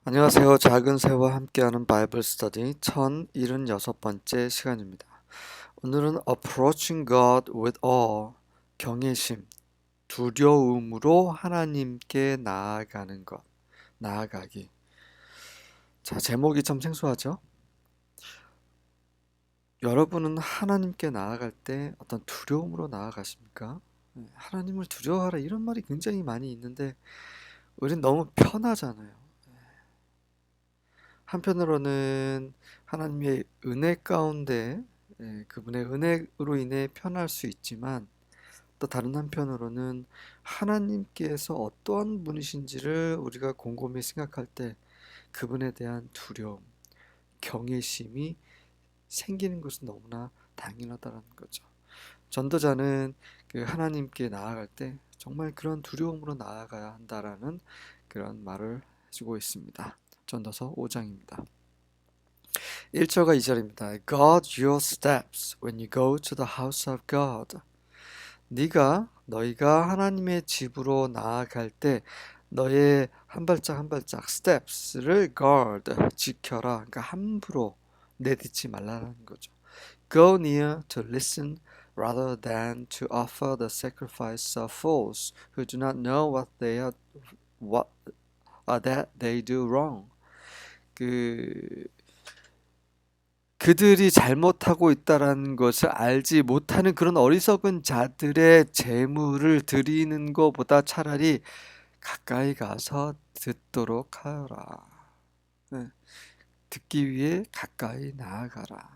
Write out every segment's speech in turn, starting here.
안녕하세요. 작은 새와 함께하는 바이블 스터디 1076번째 시간입니다. 오늘은 Approaching God with awe, 경외심, 두려움으로 하나님께 나아가는 것, 나아가기. 자, 제목이 참 생소하죠? 여러분은 하나님께 나아갈 때 어떤 두려움으로 나아가십니까? 하나님을 두려워하라 이런 말이 굉장히 많이 있는데 우린 너무 편하잖아요. 한편으로는 하나님의 은혜 가운데 그분의 은혜로 인해 편할 수 있지만 또 다른 한편으로는 하나님께서 어떠한 분이신지를 우리가 곰곰이 생각할 때 그분에 대한 두려움, 경외심이 생기는 것은 너무나 당연하다는 거죠. 전도자는 그 하나님께 나아갈 때 정말 그런 두려움으로 나아가야 한다라는 그런 말을 해주고 있습니다. 전도서 5장입니다. 1절과 2절입니다. Guard your steps when you go to the house of God. 너희가 하나님의 집으로 나아갈 때 너의 한 발짝 한 발짝 steps를 guard, 지켜라. 그러니까 함부로 내딛지 말라는 거죠. Go near to listen rather than to offer the sacrifice of fools who do not know what that they do wrong. 그들이 잘못하고 있다라는 것을 알지 못하는 그런 어리석은 자들의 제물을 드리는 것보다 차라리 가까이 가서 듣도록 하여라. 네, 듣기 위해 가까이 나아가라.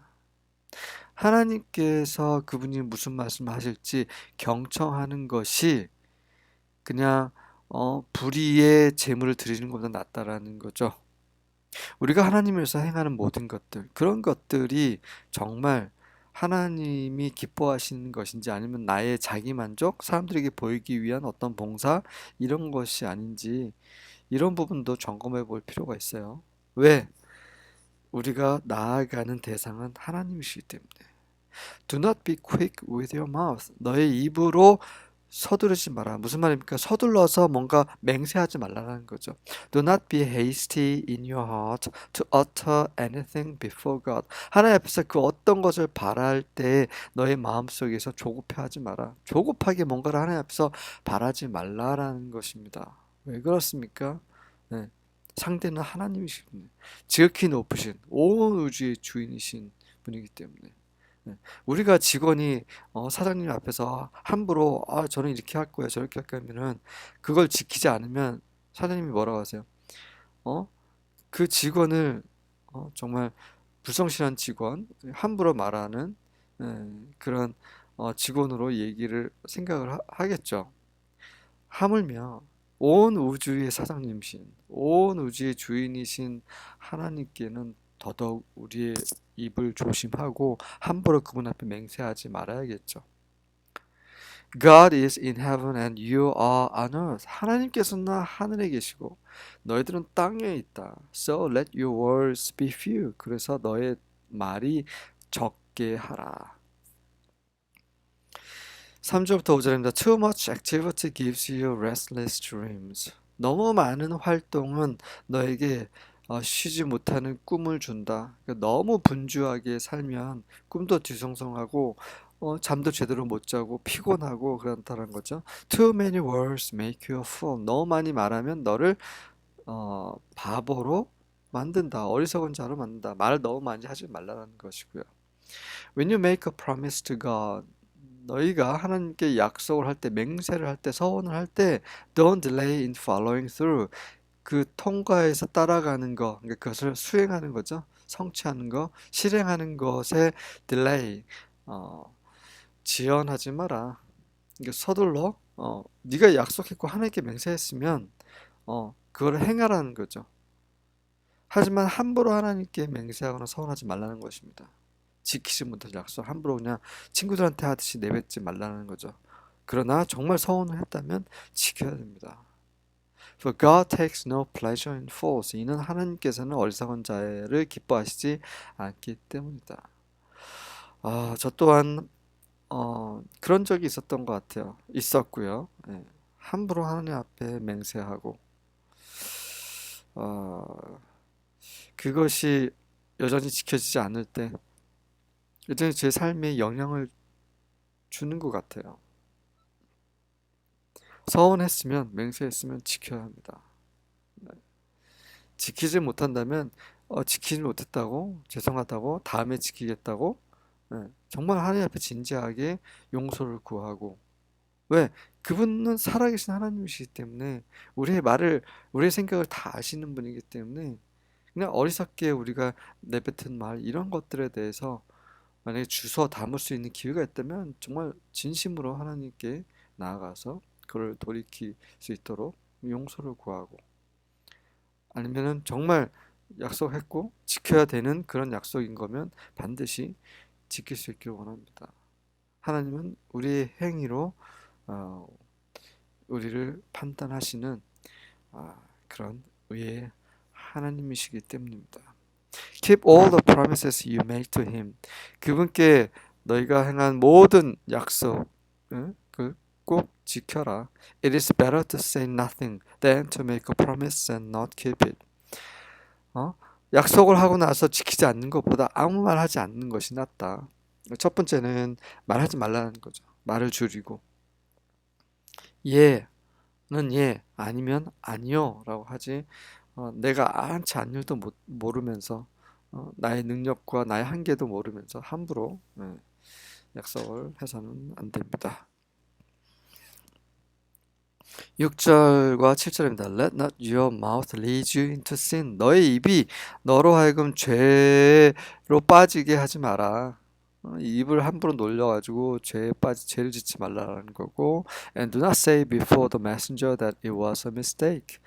하나님께서 그분이 무슨 말씀하실지 경청하는 것이 그냥 불의의 제물을 드리는 것보다 낫다라는 거죠. 우리가 하나님을 위해서 행하는 모든 것들, 그런 것들이 정말 하나님이 기뻐하시는 것인지 아니면 나의 자기 만족, 사람들에게 보이기 위한 어떤 봉사, 이런 것이 아닌지 이런 부분도 점검해 볼 필요가 있어요. 왜? 우리가 나아가는 대상은 하나님이시기 때문에. Do not be quick with your mouth. 너의 입으로 서두르지 마라. 무슨 말입니까? 서둘러서 뭔가 맹세하지 말라는 거죠. Do not be hasty in your heart to utter anything before God. 하나님 앞에서 그 어떤 것을 바랄 때 너의 마음속에서 조급해하지 마라. 조급하게 뭔가를 하나님 앞에서 바라지 말라라는 것입니다. 왜 그렇습니까? 네. 상대는 하나님이시기 때문에 지극히 높으신 온 우주의 주인이신 분이기 때문에 우리가 직원이 사장님 앞에서 함부로 저는 이렇게 할 거예요 저렇게 할 거예요 하면은 그걸 지키지 않으면 사장님이 뭐라고 하세요? 어? 그 직원을 정말 불성실한 직원, 함부로 말하는 그런 직원으로 얘기를 생각을 하겠죠. 하물며 온 우주의 사장님이신, 온 우주의 주인이신 하나님께는 더더욱 우리의 입을 조심하고 함부로 그분 앞에 맹세하지 말아야겠죠. God is in heaven and you are on earth. 하나님께서는 하늘에 계시고 너희들은 땅에 있다. So let your words be few. 그래서 너의 말이 적게 하라. 3절부터 5절입니다. Too much activity gives you restless dreams. 너무 많은 활동은 너에게 쉬지 못하는 꿈을 준다. 그러니까 너무 분주하게 살면 꿈도 뒤숭숭하고 잠도 제대로 못 자고 피곤하고 그렇다는 거죠. Too many words make you a fool. 너무 많이 말하면 너를 바보로 만든다. 어리석은 자로 만든다. 말을 너무 많이 하지 말라는 것이고요. When you make a promise to God, 너희가 하나님께 약속을 할 때, 맹세를 할 때, 서원을 할 때, don't delay in following through. 그 통과해서 따라가는 거, 그러니까 그것을 수행하는 거죠. 성취하는 거, 실행하는 것에 delay, 지연하지 마라. 그러니까 서둘러, 네가 약속했고 하나님께 맹세했으면, 그걸 행하라는 거죠. 하지만 함부로 하나님께 맹세하거나 서원하지 말라는 것입니다. 지키지 못할 약속 함부로 그냥 친구들한테 하듯이 내뱉지 말라는 거죠. 그러나 정말 서원을 했다면 지켜야 됩니다. For God takes no pleasure in fools. 이는 하나님께서는 어리석은 자를 기뻐하시지 않기 때문이다. 저 또한 그런 적이 있었던 것 같아요. 있었고요. 함부로 하나님 앞에 맹세하고 그것이 여전히 지켜지지 않을 때 여전히 제 삶에 영향을 주는 것 같아요. 서운했으면, 맹세했으면 지켜야 합니다. 네. 지키지 못한다면 지키지 못했다고, 죄송하다고, 다음에 지키겠다고, 네. 정말 하나님 앞에 진지하게 용서를 구하고, 왜? 그분은 살아계신 하나님이시기 때문에 우리의 생각을 다 아시는 분이기 때문에 그냥 어리석게 우리가 내뱉은 말 이런 것들에 대해서 만약에 주워 담을 수 있는 기회가 있다면 정말 진심으로 하나님께 나아가서 그를 돌이킬 수 있도록 용서를 구하고, 아니면은 정말 약속했고 지켜야 되는 그런 약속인 거면 반드시 지킬 수 있기를 원합니다. 하나님은 우리의 행위로 어, 우리를 판단하시는 그런 의의 하나님이시기 때문입니다. Keep all the promises you make to him. 그분께 너희가 행한 모든 약속, 꼭 지켜라. It is better to say nothing than to make a promise and not keep it. 약속을 하고 나서 지키지 않는 것보다 아무 말 하지 않는 것이 낫다. 첫 번째는 말하지 말라는 거죠. 말을 줄이고, 예는 예, 아니면 아니요 라고 하지, 내가 아한치 않을도 모르면서 나의 능력과 나의 한계도 모르면서 함부로 약속을 해서는 안 됩니다. 6절과 7절입니다. Let not your mouth lead you into sin. 너의 입이 너로 하여금 죄로 빠지게 하지 마라. 입을 함부로 놀려가지고 죄를 짓지 말라는 거고, and do not say before the messenger that it was a mistake.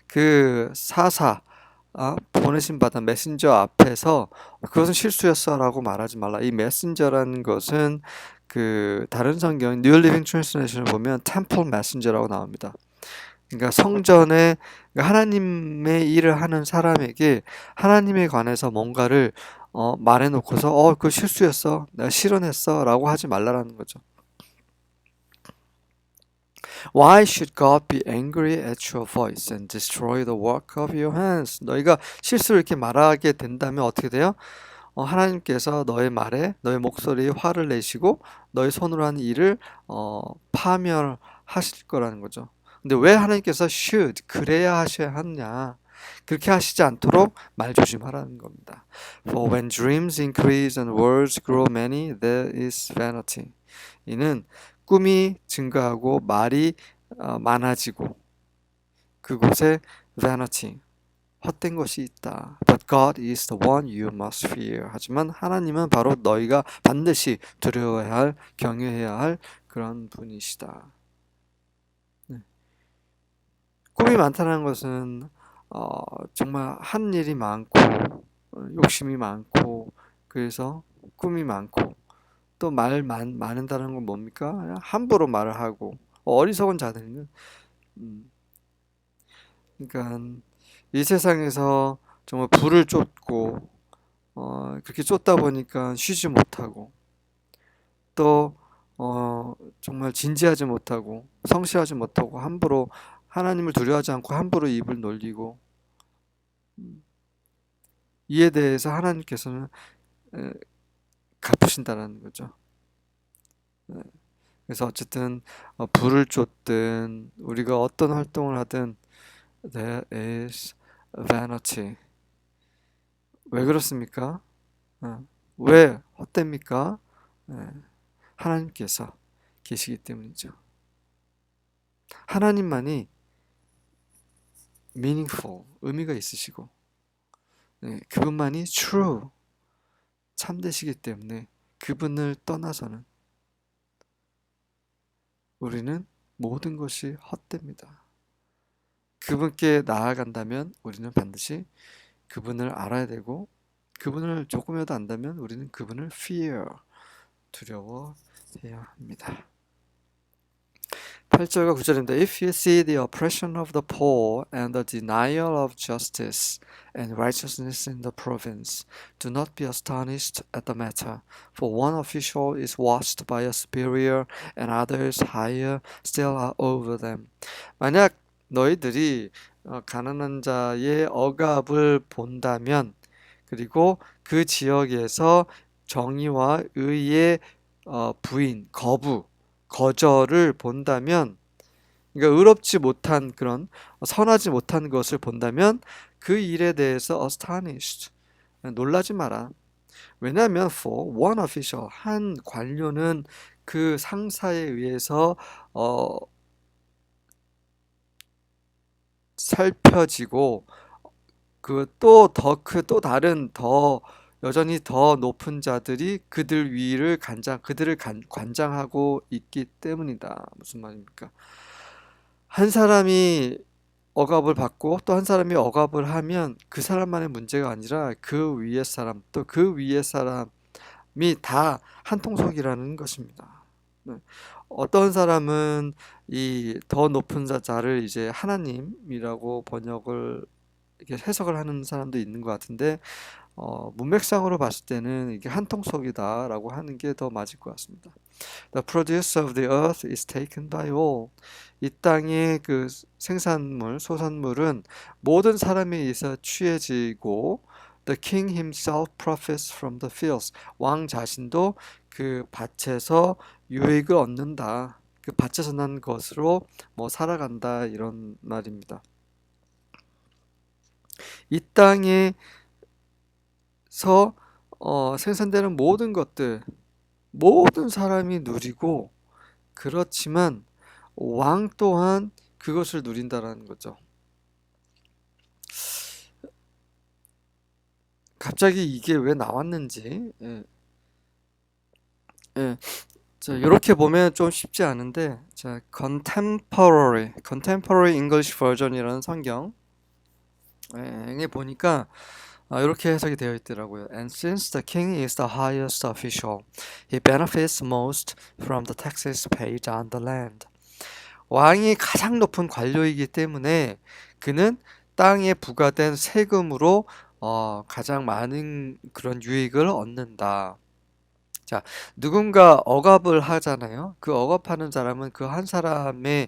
그 사사, 보내신 받은 메신저 앞에서 그것은 실수였어라고 말하지 말라. 이 메신저라는 것은 그 다른 성경 New Living Translation을 보면 Temple Messenger라고 나옵니다. 그러니까 성전에 하나님의 일을 하는 사람에게 하나님에 관해서 뭔가를 말해놓고서 그거 실수였어, 내가 실언했어라고 하지 말라라는 거죠. Why should God be angry at your voice and destroy the work of your hands? 너희가 실수를 이렇게 말하게 된다면 어떻게 돼요? 하나님께서 너의 말에, 너의 목소리에 화를 내시고 너의 손으로 하는 일을 파멸하실 거라는 거죠. 근데 왜 하나님께서 should, 그래야 하셔야 하느냐? 그렇게 하시지 않도록 말 조심하라는 겁니다. For when dreams increase and words grow many, there is vanity. 이는 꿈이 증가하고 말이 많아지고 그곳에 vanity, 헛된 것이 있다. But God is the one you must fear. 하지만 하나님은 바로 너희가 반드시 두려워해야 할, 경외해야 할 그런 분이시다. 네. 꿈이 많다는 것은 정말 한 일이 많고 욕심이 많고 그래서 꿈이 많고, 또 많은다는 건 뭡니까? 그냥 함부로 말을 하고 어리석은 자들은 그러니까 이 세상에서 정말 불을 쫓고 그렇게 쫓다 보니까 쉬지 못하고 또 정말 진지하지 못하고 성실하지 못하고 함부로 하나님을 두려워하지 않고 함부로 입을 놀리고, 이에 대해서 하나님께서는 갚으신다는 거죠. 그래서 어쨌든 불을 쫓든 우리가 어떤 활동을 하든 there is vanity. 왜 그렇습니까? 왜 헛됩니까? 하나님께서 계시기 때문이죠. 하나님만이 meaningful, 의미가 있으시고 그분만이 true, 참되시기 때문에 그분을 떠나서는 우리는 모든 것이 헛됩니다. 그분께 나아간다면 우리는 반드시 그분을 알아야 되고, 그분을 조금이라도 안다면 우리는 그분을 fear, 두려워해야 합니다. 8절과 9절입니다. If you see the oppression of the poor and the denial of justice and righteousness in the province, do not be astonished at the matter. For one official is watched by a superior and others higher still are over them. 만약 너희들이 가난한 자의 억압을 본다면 그리고 그 지역에서 정의와 의의 부인, 거절을 본다면, 그러니까 의롭지 못한 그런 선하지 못한 것을 본다면 그 일에 대해서 astonished, 놀라지 마라. 왜냐하면 for one official, 한 관료는 그 상사에 의해서 어, 살펴지고 그 또 다른 여전히 더 높은 자들이 그들을 관장하고 있기 때문이다. 무슨 말입니까? 한 사람이 억압을 받고 또 한 사람이 억압을 하면 그 사람만의 문제가 아니라 그 위의 사람 또 그 위의 사람이 다 한통속이라는 것입니다. 네. 어떤 사람은 이 더 높은 자를 이제 하나님이라고 번역을 이렇게 해석을 하는 사람도 있는 것 같은데 문맥상으로 봤을 때는 이게 한통속이다라고 하는 게 더 맞을 것 같습니다. The produce of the earth is taken by all. 이 땅의 그 생산물, 소산물은 모든 사람에 의해서 취해지고 The king himself profits from the fields. 왕 자신도 그 밭에서 유익을 얻는다. 그 밭에서 난 것으로 뭐 살아간다 이런 말입니다. 이 땅에서 생산되는 모든 것들, 모든 사람이 누리고 그렇지만 왕 또한 그것을 누린다라는 거죠. 갑자기 이게 왜 나왔는지, 예, 예. 자, 이렇게 보면 좀 쉽지 않은데, 자, Contemporary English Version이라는 성경에 보니까 이렇게 해석이 되어 있더라고요. And since the king is the highest official, he benefits most from the taxes paid on the land. 왕이 가장 높은 관료이기 때문에 그는 땅에 부과된 세금으로 가장 많은 그런 유익을 얻는다. 자, 누군가 억압을 하잖아요. 그 억압하는 사람은 그 한 사람의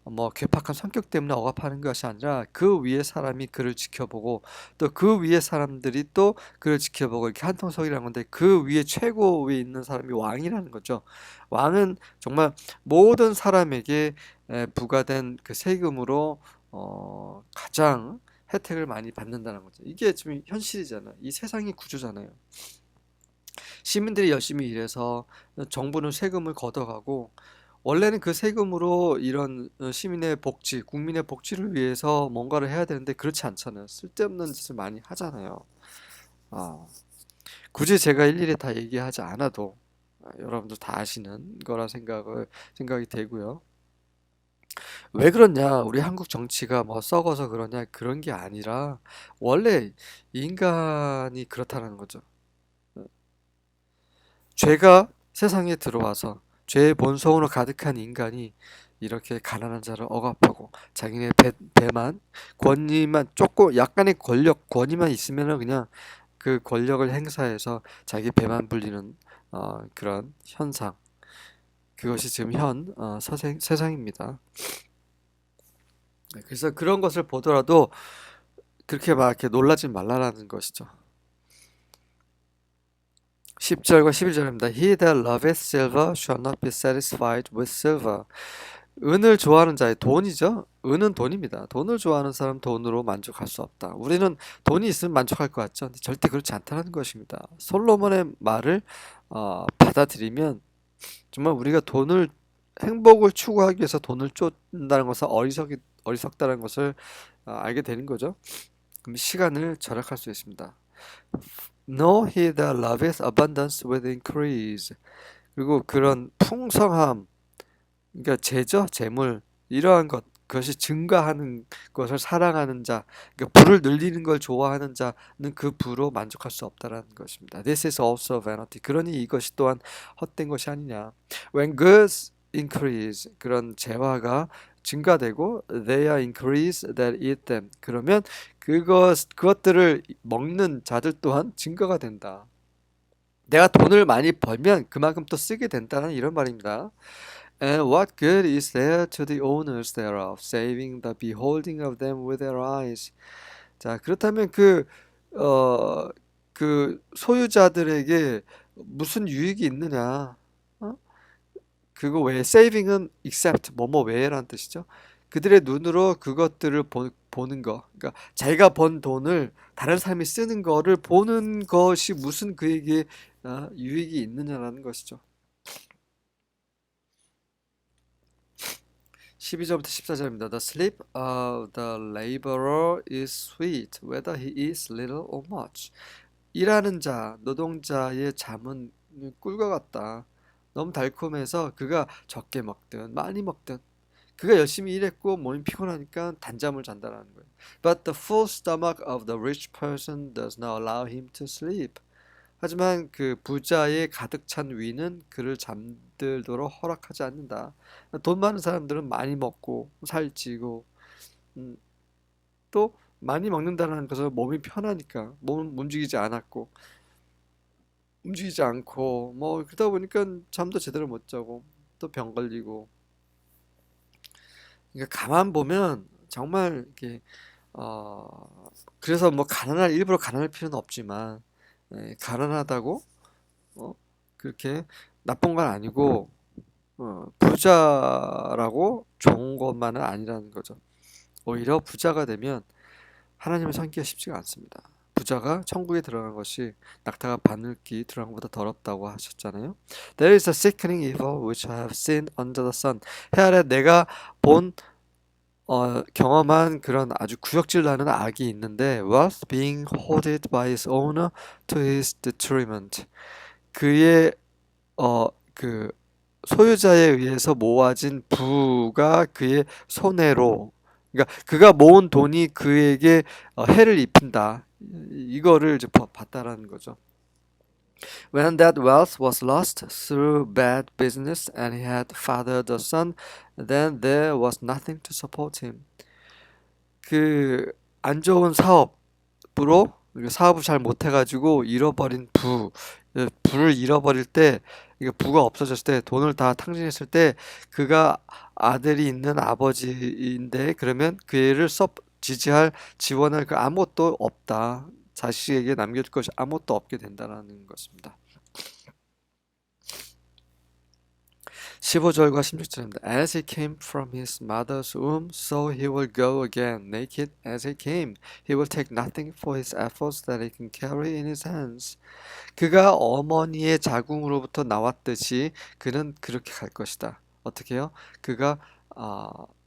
뭐 괴팍한 성격 때문에 억압하는 것이 아니라 그 위에 사람이 그를 지켜보고 또 그 위에 사람들이 또 그를 지켜보고 이렇게 한통속이라는 건데 그 위에 최고 위에 있는 사람이 왕이라는 거죠. 왕은 정말 모든 사람에게 부과된 그 세금으로 가장 혜택을 많이 받는다는 거죠. 이게 지금 현실이잖아요. 이 세상의 구조잖아요. 시민들이 열심히 일해서 정부는 세금을 걷어가고 원래는 그 세금으로 이런 시민의 복지, 국민의 복지를 위해서 뭔가를 해야 되는데 그렇지 않잖아요. 쓸데없는 짓을 많이 하잖아요. 아, 굳이 제가 일일이 다 얘기하지 않아도 여러분들 다 아시는 거라 생각이 되고요. 왜 그러냐? 우리 한국 정치가 뭐 썩어서 그러냐? 그런 게 아니라 원래 인간이 그렇다는 거죠. 죄가 세상에 들어와서 죄의 본성으로 가득한 인간이 이렇게 가난한 자를 억압하고 자기네 배만 권위만 조금 약간의 권위만 있으면은 그냥 그 권력을 행사해서 자기 배만 불리는 그런 현상, 그것이 지금 세상입니다. 네, 그래서 그런 것을 보더라도 그렇게 막 이렇게 놀라지 말라라는 것이죠. 10절과 11절입니다. He that loveth silver shall not be satisfied with silver. 은을 좋아하는 자의 돈이죠. 은은 돈입니다. 돈을 좋아하는 사람 돈으로 만족할 수 없다. 우리는 돈이 있으면 만족할 것 같죠. 근데 절대 그렇지 않다는 것입니다. 솔로몬의 말을 받아들이면 정말 우리가 행복을 추구하기 위해서 돈을 쫓는다는 것은 어리석다는 것을 알게 되는 거죠. 그럼 시간을 절약할 수 있습니다. No, he that loveth abundance will increase. 그리고 그런 풍성함, 그러니까 재물, 이러한 그것이 증가하는 것을 사랑하는 자, 그러니까 부를 늘리는 걸 좋아하는 자는 그 부로 만족할 수 없다라는 것입니다. This is also vanity. 그러니 이것이 또한 헛된 것이 아니냐. When goods increase, 그런 재화가 증가되고 they are increased that eat them. 그러면 그것들을 먹는 자들 또한 증가가 된다. 내가 돈을 많이 벌면 그만큼 또 쓰게 된다는 이런 말입니다. And what good is there to the owners thereof, saving the beholding of them with their eyes? 자, 그렇다면 그 그 소유자들에게 무슨 유익이 있느냐? 어? 그거 외에 saving은 except 뭐뭐 외에라는 뜻이죠. 그들의 눈으로 그것들을 보는 거. 그러니까 자기가 번 돈을 다른 사람이 쓰는 거를 보는 것이 무슨 그에게 유익이 있느냐라는 것이죠. 12절부터 14절입니다. The sleep of the laborer is sweet, whether he eats little or much. 일하는 자, 노동자의 잠은 꿀과 같다. 너무 달콤해서 그가 적게 먹든 많이 먹든 그가 열심히 일했고 몸이 피곤하니까 단잠을 잔다라는 거예요. But the full stomach of the rich person does not allow him to sleep. 하지만 그 부자의 가득 찬 위는 그를 잠들도록 허락하지 않는다. 돈 많은 사람들은 많이 먹고 살찌고 음, 또 많이 먹는다는 것은 몸이 편하니까 몸은 움직이지 않고 뭐 그러다 보니까 잠도 제대로 못 자고 또 병 걸리고 그러니까 가만 보면 정말 이렇게 그래서 뭐 일부러 가난할 필요는 없지만 가난하다고 어, 그렇게 나쁜 건 아니고 부자라고 좋은 것만은 아니라는 거죠. 오히려 부자가 되면 하나님을 섬기기가 쉽지가 않습니다. 부자가 천국에 들어간 것이 낙타가 바늘기 들어간 것보다 더럽다고 하셨잖아요. There is a sickening evil which I have seen under the sun. 해 아래 내가 본 경험한 그런 아주 구역질 나는 악이 있는데 wealth being hoarded by his owner to his detriment. 그의 그 소유자에 의해서 모아진 부가 그의 손해로 그러니까 그가 모은 돈이 그에게 해를 입힌다. 이거를 이제 봤다라는 거죠. When that wealth was lost through bad business and he had fathered a son, then there was nothing to support him. 그 안 좋은 사업으로 사업을 잘 못해가지고 잃어버린 부를 잃어버릴 때 이게 부가 없어졌을 때 돈을 다 탕진했을 때 그가 아들이 있는 아버지인데 그러면 그 애를 지지할 지원할 그 아무것도 없다. 자식에게 남겨줄 것이 아무것도 없게 된다라는 것입니다. 15절과 16절입니다. As he came from his mother's womb, so he will go again, naked as he came. He will take nothing for his efforts that he can carry in his hands. 그가 어머니의 자궁으로부터 나왔듯이 그는 그렇게 갈 것이다. 어떻게요? 그가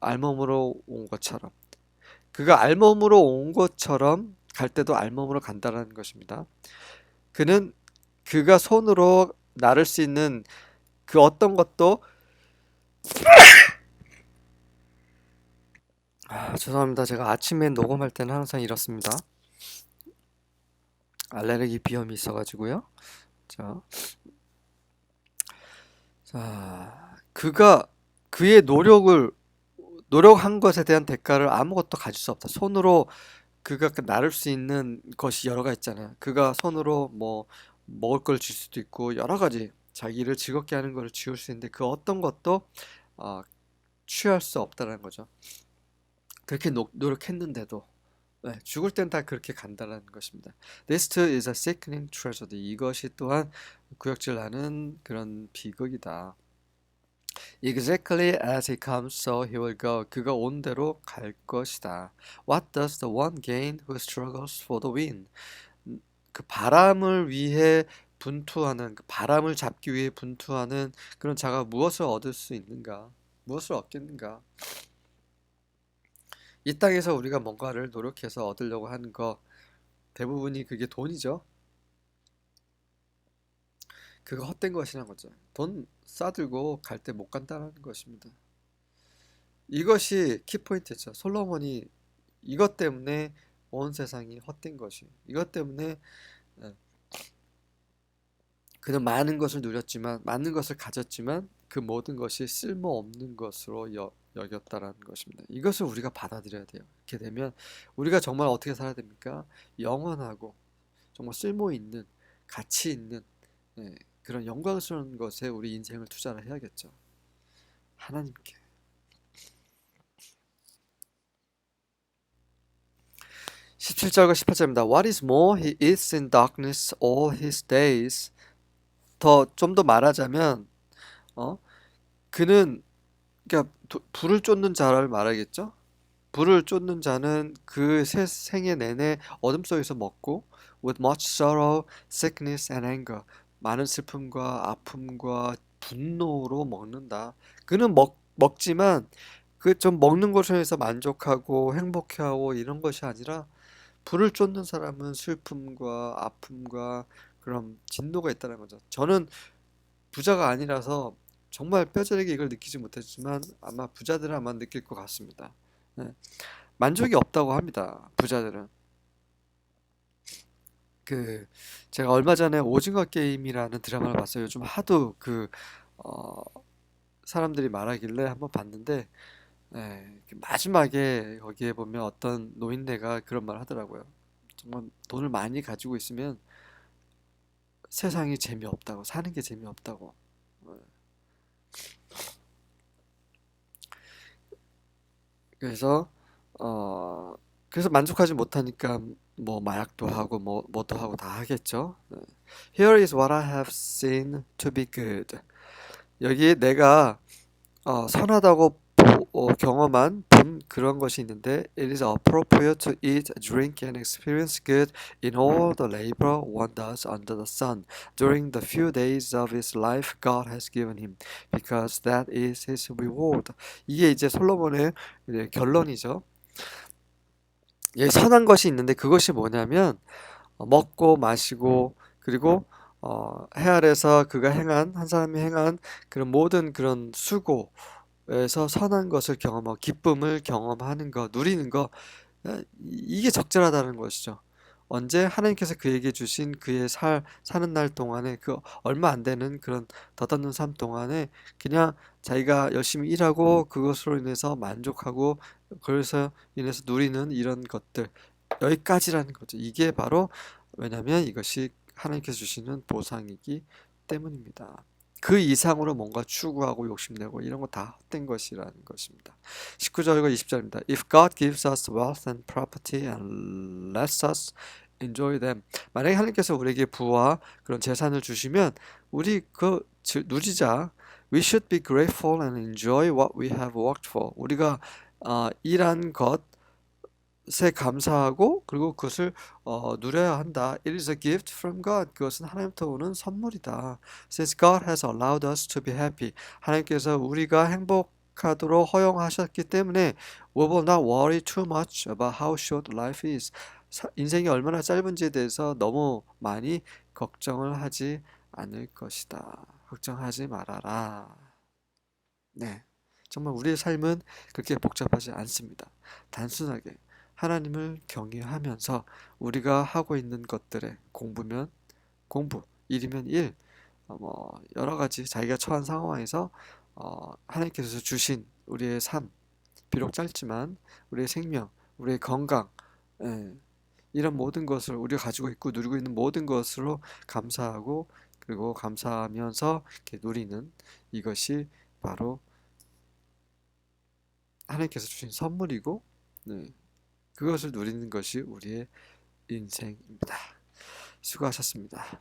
알몸으로 온 것처럼. 그가 알몸으로 온 것처럼 갈 때도 알몸으로 간다는 것입니다. 그가 손으로 나를 수 있는 그 어떤 것도 죄송합니다. 제가 아침에 녹음할 때는 항상 이렇습니다. 알레르기 비염이 있어가지고요. 그가 그의 노력한 것에 대한 대가를 아무것도 가질 수 없다. 손으로 그가 나를 수 있는 것이 여러 가지 있잖아요. 그가 손으로 뭐 먹을 걸 줄 수도 있고 여러 가지 자기를 즐겁게 하는 것을 지울 수 있는데 그 어떤 것도 취할 수 없다는 거죠. 그렇게 노력했는데도 죽을 땐 다 그렇게 간다는 것입니다. This too is a sickening tragedy. 이것이 또한 구역질 나는 그런 비극이다. Exactly as he comes, so he will go. 그가 온 대로 갈 것이다. What does the one gain who struggles for the wind? 그 바람을 위해 분투하는, 그 바람을 잡기 위해 분투하는 그런 자가 무엇을 얻을 수 있는가? 무엇을 얻겠는가? 이 땅에서 우리가 뭔가를 노력해서 얻으려고 하는 거 대부분이 그게 돈이죠. 그거 헛된 것이라는 거죠. 돈 싸들고 갈 때 못 간다는 것입니다. 이것이 키포인트죠. 솔로몬이 이것 때문에 온 세상이 헛된 것이 이것 때문에 그는 많은 것을 누렸지만 많은 것을 가졌지만 그 모든 것이 쓸모없는 것으로 여겼다라는 것입니다. 이것을 우리가 받아들여야 돼요. 이렇게 되면 우리가 정말 어떻게 살아야 됩니까? 영원하고 정말 쓸모 있는 가치 있는 그런 영광스러운 것에 우리 인생을 투자를 해야겠죠. 하나님께. 17절과 18절입니다. What is more, he eats in darkness all his days. 좀 더 말하자면, 어, 그는, 그러니까 불을 쫓는 자를 말하겠죠? 불을 쫓는 자는 그 생애 내내 어둠 속에서 먹고 with much sorrow, sickness and anger 많은 슬픔과 아픔과 분노로 먹는다. 그는 먹지만 그 좀 먹는 것에 대해서 만족하고 행복해하고 이런 것이 아니라 불을 쫓는 사람은 슬픔과 아픔과 그런 진노가 있다는 거죠. 저는 부자가 아니라서 정말 뼈저리게 이걸 느끼지 못했지만 아마 부자들은 아마 느낄 것 같습니다. 네. 만족이 없다고 합니다. 부자들은. 그 제가 얼마 전에 오징어 게임이라는 드라마를 봤어요. 요즘 하도 어, 사람들이 말하길래 한번 봤는데 마지막에 거기에 보면 어떤 노인네가 그런 말 하더라고요. 정말 돈을 많이 가지고 있으면 세상이 재미없다고, 사는 게 재미없다고. 어, 그래서 어 그래서 만족하지 못하니까 뭐 마약도 하고 뭐도 하고 다 하겠죠. 네. Here is what I have seen to be good. 여기 내가 선하다고 경험한 그런 것이 있는데 it is appropriate to eat, drink and experience good in all the labor one does under the sun during the few days of his life God has given him because that is his reward. 이게 이제 솔로몬의 이제 결론이죠. 예, 선한 것이 있는데 그것이 뭐냐면 먹고 마시고 그리고 해 아래서 그가 행한 한 사람이 행한 그런 모든 그런 수고에서 선한 것을 경험하고 기쁨을 경험하는 것, 누리는 것 이게 적절하다는 것이죠. 언제 하나님께서 그에게 주신 그의 사는 날 동안에 그 얼마 안 되는 그런 덧없는 삶 동안에 그냥 자기가 열심히 일하고 그것으로 인해서 만족하고 그래서 인해서 누리는 이런 것들 여기까지라는 거죠. 이게 바로 왜냐하면 이것이 하나님께서 주시는 보상이기 때문입니다. 그 이상으로 뭔가 추구하고 욕심내고 이런 거 다 헛된 것이라는 것입니다. 19절과 20절입니다. If God gives us wealth and property and lets us enjoy them. 만약에 하나님께서 우리에게 부와 그런 재산을 주시면 우리 누리자. We should be grateful and enjoy what we have worked for. 우리가 일한 것에 감사하고 그리고 그것을 누려야 한다. It is a gift from God. 그것은 하나님부터 오는 선물이다. Since God has allowed us to be happy. 하나님께서 우리가 행복하도록 허용하셨기 때문에 we will not worry too much about how short life is. 인생이 얼마나 짧은지에 대해서 너무 많이 걱정을 하지 않을 것이다. 걱정하지 말아라. 네. 정말 우리의 삶은 그렇게 복잡하지 않습니다. 단순하게 하나님을 경외하면서 우리가 하고 있는 것들에 공부면 공부, 일이면 일, 여러 가지 자기가 처한 상황에서 하나님께서 주신 우리의 삶, 비록 짧지만 우리의 생명, 우리의 건강, 예, 이런 모든 것을 우리가 가지고 있고 누리고 있는 모든 것으로 감사하고 그리고 감사하면서 이렇게 누리는 이것이 바로 하나님께서 주신 선물이고 네, 그것을 누리는 것이 우리의 인생입니다. 수고하셨습니다.